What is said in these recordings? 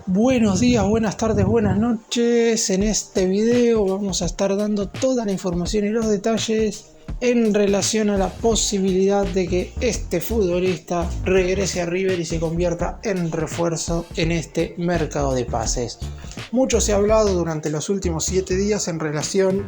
Buenos días, buenas tardes, buenas noches. En este video vamos a estar dando toda la información y los detalles en relación a la posibilidad de que este futbolista regrese a River y se convierta en refuerzo en este mercado de pases. Mucho se ha hablado durante los últimos 7 días en relación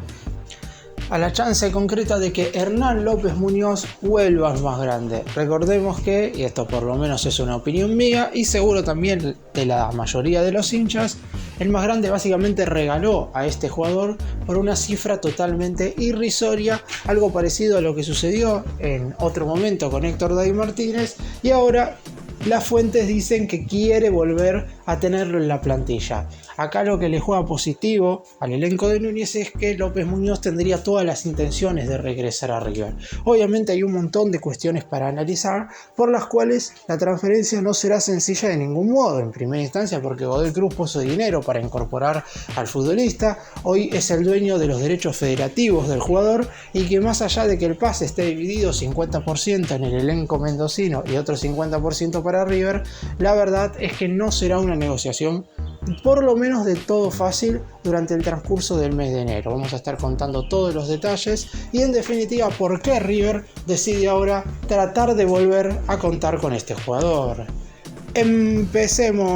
a la chance concreta de que Hernán López Muñoz vuelva al más grande. Recordemos que, y esto por lo menos es una opinión mía y seguro también de la mayoría de los hinchas, el más grande básicamente regaló a este jugador por una cifra totalmente irrisoria, algo parecido a lo que sucedió en otro momento con Héctor David Martínez, y ahora las fuentes dicen que quiere volver a tenerlo en la plantilla. Acá lo que le juega positivo al elenco de Núñez es que López Muñoz tendría todas las intenciones de regresar a River. Obviamente hay un montón de cuestiones para analizar, por las cuales la transferencia no será sencilla de ningún modo. En primera instancia porque Godoy Cruz puso dinero para incorporar al futbolista, hoy es el dueño de los derechos federativos del jugador, y que más allá de que el pase esté dividido 50% en el elenco mendocino y otro 50% para River, la verdad es que no será una negociación por lo menos de todo fácil durante el transcurso del mes de enero. Vamos a estar contando todos los detalles y en definitiva por qué River decide ahora tratar de volver a contar con este jugador. Empecemos.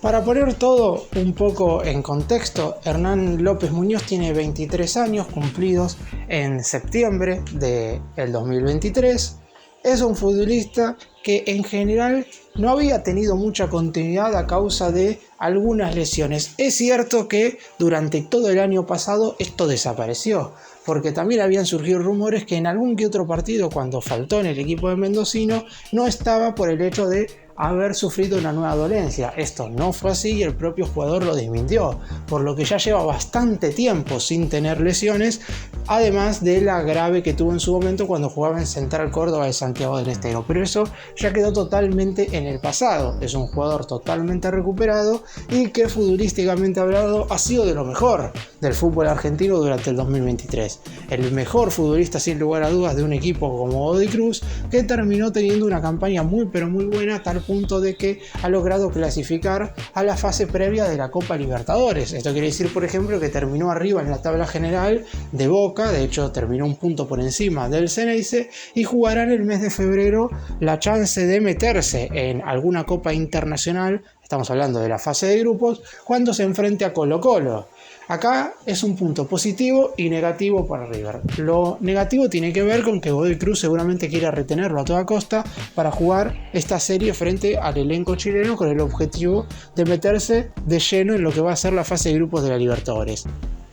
Para poner todo un poco en contexto, Hernán López Muñoz tiene 23 años cumplidos en septiembre del 2023. Es un futbolista que en general no había tenido mucha continuidad a causa de algunas lesiones. Es cierto que durante todo el año pasado esto desapareció, porque también habían surgido rumores que en algún que otro partido, cuando faltó en el equipo de Mendocino, no estaba por el hecho de haber sufrido una nueva dolencia. Esto no fue así y el propio jugador lo desmintió, por lo que ya lleva bastante tiempo sin tener lesiones, además de la grave que tuvo en su momento cuando jugaba en Central Córdoba de Santiago del Estero. Pero eso ya quedó totalmente en el pasado. Es un jugador totalmente recuperado y que futbolísticamente hablado ha sido de lo mejor del fútbol argentino durante el 2023. El mejor futbolista sin lugar a dudas de un equipo como Godoy Cruz, que terminó teniendo una campaña muy pero muy buena, tal punto de que ha logrado clasificar a la fase previa de la Copa Libertadores. Esto quiere decir, por ejemplo, que terminó arriba en la tabla general de Boca, de hecho terminó un punto por encima del Ceneice, y jugará en el mes de febrero la chance de meterse en alguna Copa Internacional, estamos hablando de la fase de grupos, cuando se enfrente a Colo-Colo. Acá es un punto positivo y negativo para River. Lo negativo tiene que ver con que Godoy Cruz seguramente quiera retenerlo a toda costa para jugar esta serie frente al elenco chileno con el objetivo de meterse de lleno en lo que va a ser la fase de grupos de la Libertadores.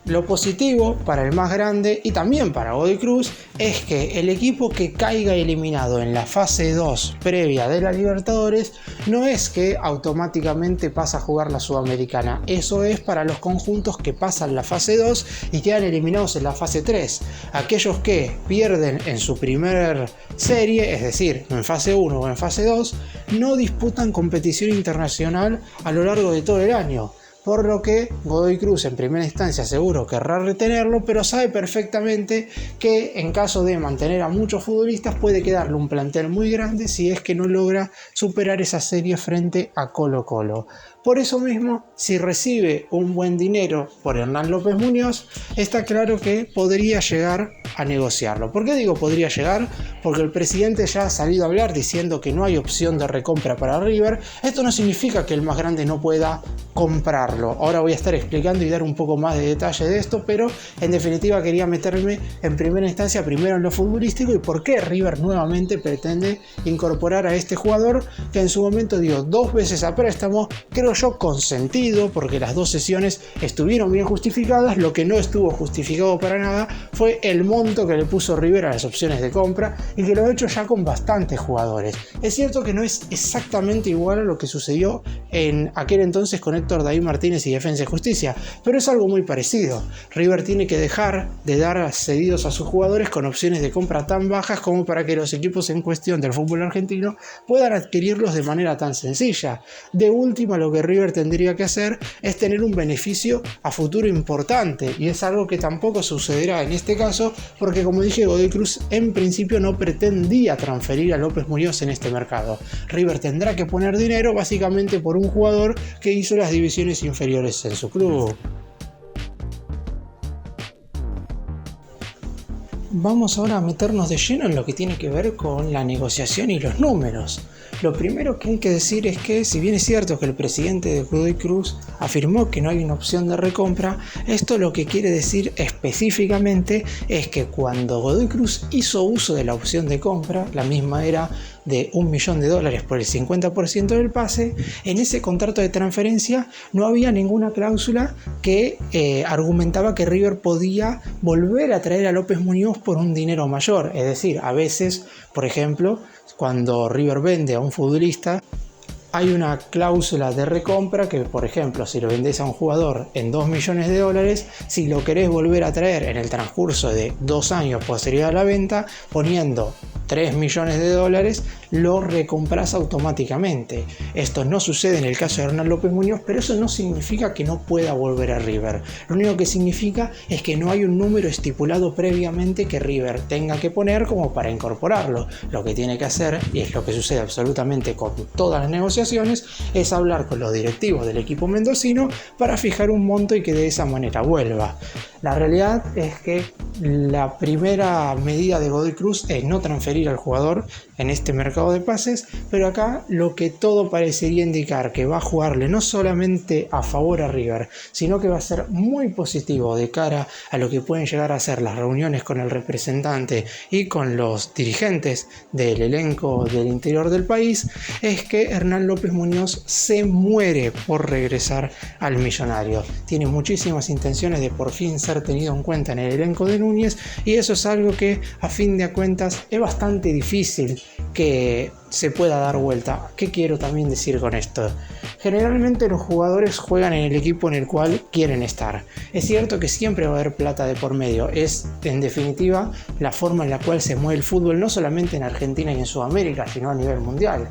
Lo positivo para el más grande y también para Godoy Cruz es que el equipo que caiga eliminado en la fase 2 previa de la Libertadores no es que automáticamente pasa a jugar la Sudamericana. Eso es para los conjuntos que pasan la fase 2 y quedan eliminados en la fase 3. Aquellos que pierden en su primer serie, es decir, en fase 1 o en fase 2, no disputan competición internacional a lo largo de todo el año. Por lo que Godoy Cruz en primera instancia seguro querrá retenerlo, pero sabe perfectamente que en caso de mantener a muchos futbolistas puede quedarle un plantel muy grande si es que no logra superar esa serie frente a Colo-Colo. Por eso mismo, si recibe un buen dinero por Hernán López Muñoz, está claro que podría llegar a negociarlo. ¿Por qué digo podría llegar? Porque el presidente ya ha salido a hablar diciendo que no hay opción de recompra para River. Esto no significa que el más grande no pueda comprarlo. Ahora voy a estar explicando y dar un poco más de detalle de esto, pero en definitiva quería meterme en primera instancia primero en lo futbolístico y por qué River nuevamente pretende incorporar a este jugador que en su momento dio 2 veces a préstamo, creo yo consentido, porque las 2 sesiones estuvieron bien justificadas. Lo que no estuvo justificado para nada fue el monto que le puso River a las opciones de compra, y que lo ha hecho ya con bastantes jugadores. Es cierto que no es exactamente igual a lo que sucedió en aquel entonces con Héctor David Martínez y Defensa y Justicia, pero es algo muy parecido. River tiene que dejar de dar cedidos a sus jugadores con opciones de compra tan bajas como para que los equipos en cuestión del fútbol argentino puedan adquirirlos de manera tan sencilla. De última, lo que River tendría que hacer es tener un beneficio a futuro importante, y es algo que tampoco sucederá en este caso porque como dije, Godoy Cruz en principio no pretendía transferir a López Muñoz en este mercado. River tendrá que poner dinero básicamente por un jugador que hizo las divisiones inferiores en su club. Vamos ahora a meternos de lleno en lo que tiene que ver con la negociación y los números. Lo primero que hay que decir es que, si bien es cierto que el presidente de Godoy Cruz afirmó que no hay una opción de recompra, esto lo que quiere decir específicamente es que cuando Godoy Cruz hizo uso de la opción de compra, la misma era de $1 millón por el 50% del pase, en ese contrato de transferencia no había ninguna cláusula que argumentaba que River podía volver a traer a López Muñoz por un dinero mayor. Es decir, a veces, por ejemplo, cuando River vende a un futbolista, hay una cláusula de recompra que, por ejemplo, si lo vendés a un jugador en $2 millones, si lo querés volver a traer en el transcurso de 2 años posterior a la venta, poniendo $3 millones, lo recompras automáticamente. Esto no sucede en el caso de Hernán López Muñoz, pero eso no significa que no pueda volver a River. Lo único que significa es que no hay un número estipulado previamente que River tenga que poner como para incorporarlo. Lo que tiene que hacer, y es lo que sucede absolutamente con todas las negociaciones, es hablar con los directivos del equipo mendocino para fijar un monto y que de esa manera vuelva. La realidad es que la primera medida de Godoy Cruz es no transferir al jugador en este mercado de pases, pero acá lo que todo parecería indicar que va a jugarle no solamente a favor a River, sino que va a ser muy positivo de cara a lo que pueden llegar a ser las reuniones con el representante y con los dirigentes del elenco del interior del país, es que Hernán López Muñoz se muere por regresar al Millonario. Tiene muchísimas intenciones de por fin ser tenido en cuenta en el elenco de Núñez, y eso es algo que a fin de cuentas es bastante difícil que se pueda dar vuelta. ¿Qué quiero también decir con esto? Generalmente los jugadores juegan en el equipo en el cual quieren estar. Es cierto que siempre va a haber plata de por medio. Es, en definitiva, la forma en la cual se mueve el fútbol, no solamente en Argentina y en Sudamérica, sino a nivel mundial.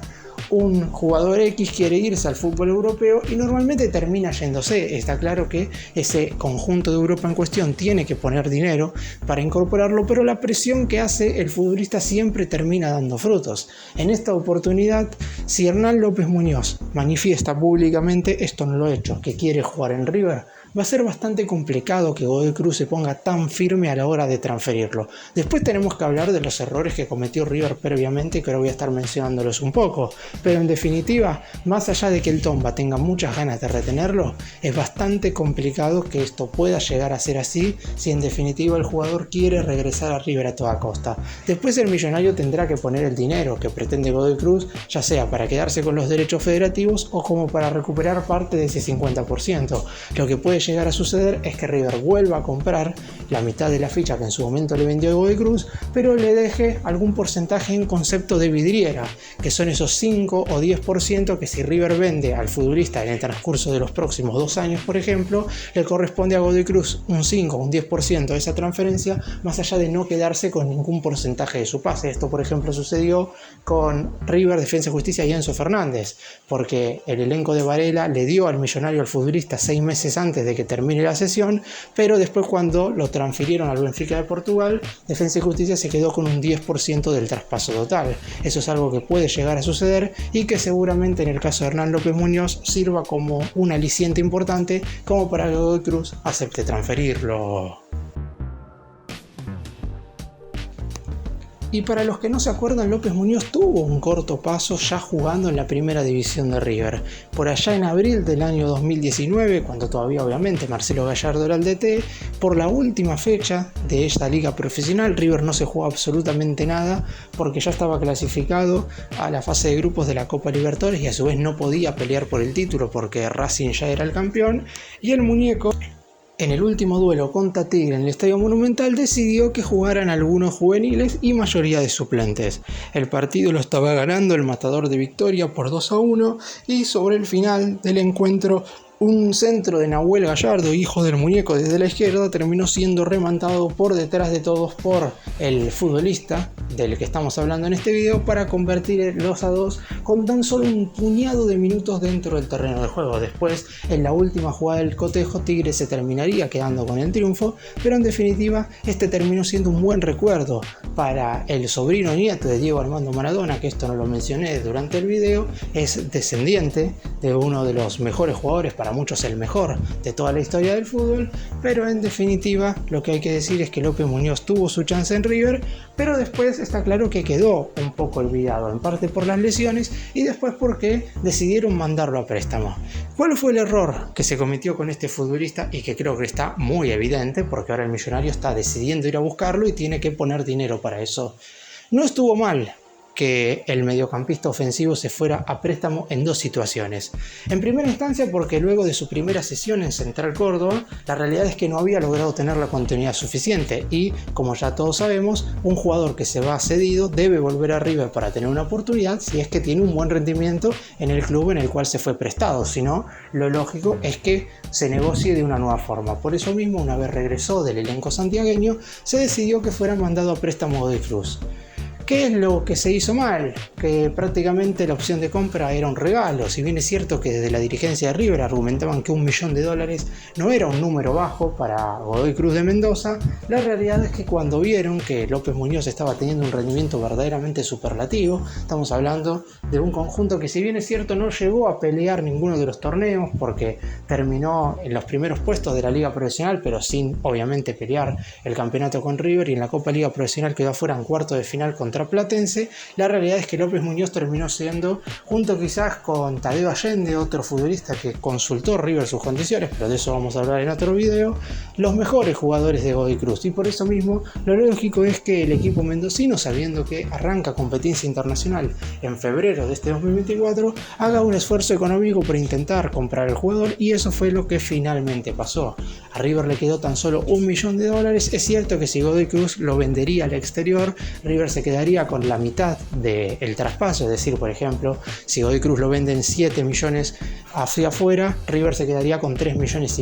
Un jugador X quiere irse al fútbol europeo y normalmente termina yéndose. Está claro que ese conjunto de Europa en cuestión tiene que poner dinero para incorporarlo, pero la presión que hace el futbolista siempre termina dando frutos. En esta oportunidad, si Hernán López Muñoz manifiesta públicamente, esto no lo he hecho, que quiere jugar en River, va a ser bastante complicado que Godoy Cruz se ponga tan firme a la hora de transferirlo. Después tenemos que hablar de los errores que cometió River previamente, que ahora voy a estar mencionándolos un poco, pero en definitiva, más allá de que el Tomba tenga muchas ganas de retenerlo, es bastante complicado que esto pueda llegar a ser así si en definitiva el jugador quiere regresar a River a toda costa. Después el Millonario tendrá que poner el dinero que pretende Godoy Cruz, ya sea para quedarse con los derechos federativos o como para recuperar parte de ese 50%. Lo que puede llegar a suceder es que River vuelva a comprar la mitad de la ficha que en su momento le vendió a Godoy Cruz, pero le deje algún porcentaje en concepto de vidriera, que son esos 5 o 10% que si River vende al futbolista en el transcurso de los próximos 2 años, por ejemplo, le corresponde a Godoy Cruz un 5 o un 10% de esa transferencia, más allá de no quedarse con ningún porcentaje de su pase. Esto, por ejemplo, sucedió con River, Defensa y Justicia y Enzo Fernández, porque el elenco de Varela le dio al Millonario al futbolista 6 meses antes de que termine la sesión, pero después cuando lo transfirieron al Benfica de Portugal, Defensa y Justicia se quedó con un 10% del traspaso total. Eso es algo que puede llegar a suceder y que seguramente en el caso de Hernán López Muñoz sirva como un aliciente importante como para que Godoy Cruz acepte transferirlo. Y para los que no se acuerdan, López Muñoz tuvo un corto paso ya jugando en la primera división de River. Por allá en abril del año 2019, cuando todavía obviamente Marcelo Gallardo era el DT, por la última fecha de esta liga profesional, River no se jugó absolutamente nada porque ya estaba clasificado a la fase de grupos de la Copa Libertadores y a su vez no podía pelear por el título porque Racing ya era el campeón, y el muñeco, en el último duelo contra Tigre en el Estadio Monumental, decidió que jugaran algunos juveniles y mayoría de suplentes. El partido lo estaba ganando el Matador de Victoria por 2-1 y sobre el final del encuentro Un centro de Nahuel Gallardo, hijo del muñeco desde la izquierda, terminó siendo remantado por detrás de todos por el futbolista del que estamos hablando en este video para convertir el 2-2 con tan solo un puñado de minutos dentro del terreno de juego. Después, en la última jugada del cotejo, Tigre se terminaría quedando con el triunfo, pero en definitiva este terminó siendo un buen recuerdo para el sobrino nieto de Diego Armando Maradona, que esto no lo mencioné durante el video, es descendiente de uno de los mejores jugadores, para muchos el mejor de toda la historia del fútbol, pero en definitiva lo que hay que decir es que López Muñoz tuvo su chance en River, pero después está claro que quedó un poco olvidado, en parte por las lesiones y después porque decidieron mandarlo a préstamo. ¿Cuál fue el error que se cometió con este futbolista? Y que creo que está muy evidente, porque ahora el Millonario está decidiendo ir a buscarlo y tiene que poner dinero para eso. No estuvo mal que el mediocampista ofensivo se fuera a préstamo en dos situaciones. En primera instancia porque luego de su primera sesión en Central Córdoba, la realidad es que no había logrado tener la continuidad suficiente y, como ya todos sabemos, un jugador que se va cedido debe volver a River para tener una oportunidad si es que tiene un buen rendimiento en el club en el cual se fue prestado. Si no, lo lógico es que se negocie de una nueva forma. Por eso mismo, una vez regresó del elenco santiagueño, se decidió que fuera mandado a préstamo Godoy Cruz. ¿Qué es lo que se hizo mal? Que prácticamente la opción de compra era un regalo. Si bien es cierto que desde la dirigencia de River argumentaban que $1 millón no era un número bajo para Godoy Cruz de Mendoza, la realidad es que cuando vieron que López Muñoz estaba teniendo un rendimiento verdaderamente superlativo, estamos hablando de un conjunto que, si bien es cierto, no llegó a pelear ninguno de los torneos porque terminó en los primeros puestos de la Liga Profesional, pero sin obviamente pelear el campeonato con River, y en la Copa Liga Profesional quedó afuera en cuarto de final contra Platense. La realidad es que López Muñoz terminó siendo, junto quizás con Tadeo Allende, otro futbolista que consultó River sus condiciones, pero de eso vamos a hablar en otro video, los mejores jugadores de Godoy Cruz. Y por eso mismo lo lógico es que el equipo mendocino, sabiendo que arranca competencia internacional en febrero de este 2024, haga un esfuerzo económico por intentar comprar el jugador, y eso fue lo que finalmente pasó. A River le quedó tan solo $1 millón. Es cierto que si Godoy Cruz lo vendería al exterior, River se quedaría con la mitad del traspaso. Es decir, por ejemplo, si Godoy Cruz lo vende en 7 millones hacia afuera, River se quedaría con 3,5 millones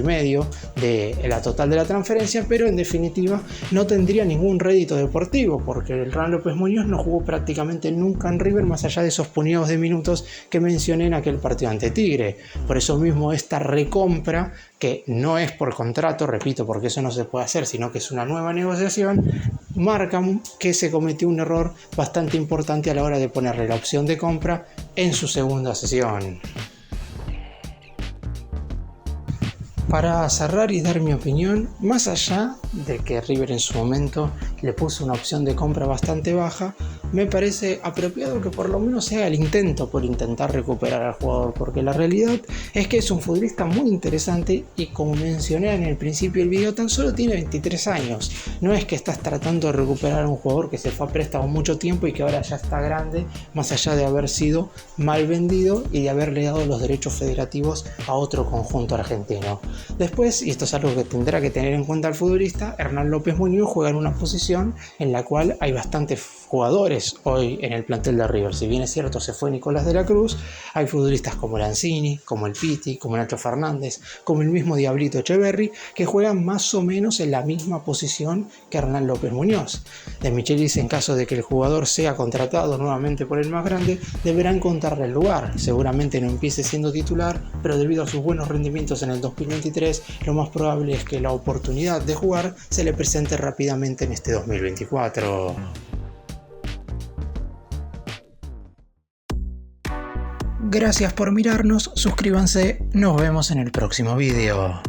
de la total de la transferencia, pero en definitiva no tendría ningún rédito deportivo, porque el Hernán López Muñoz no jugó prácticamente nunca en River, más allá de esos puñados de minutos que mencioné en aquel partido ante Tigre. Por eso mismo esta recompra, que no es por contrato, repito, porque eso no se puede hacer, sino que es una nueva negociación, marca que se cometió un error bastante importante a la hora de ponerle la opción de compra en su segunda sesión. Para cerrar y dar mi opinión, más allá de que River en su momento le puso una opción de compra bastante baja, me parece apropiado que por lo menos se haga el intento por intentar recuperar al jugador, porque la realidad es que es un futbolista muy interesante y, como mencioné en el principio del video, tan solo tiene 23 años. No es que estás tratando de recuperar a un jugador que se fue a préstamo mucho tiempo y que ahora ya está grande, más allá de haber sido mal vendido y de haberle dado los derechos federativos a otro conjunto argentino. Después, y esto es algo que tendrá que tener en cuenta el futbolista, Hernán López Muñoz juega en una posición en la cual hay bastantes jugadores hoy en el plantel de River. Si bien es cierto, se fue Nicolás de la Cruz, hay futbolistas como Lanzini, como el Piti, como Nacho Fernández, como el mismo Diablito Echeverri, que juegan más o menos en la misma posición que Hernán López Muñoz. De Michelis, en caso de que el jugador sea contratado nuevamente por el más grande, deberá encontrarle el lugar. Seguramente no empiece siendo titular, pero debido a sus buenos rendimientos en el 2023, lo más probable es que la oportunidad de jugar se le presente rápidamente en este 2024. Gracias por mirarnos, suscríbanse, nos vemos en el próximo video.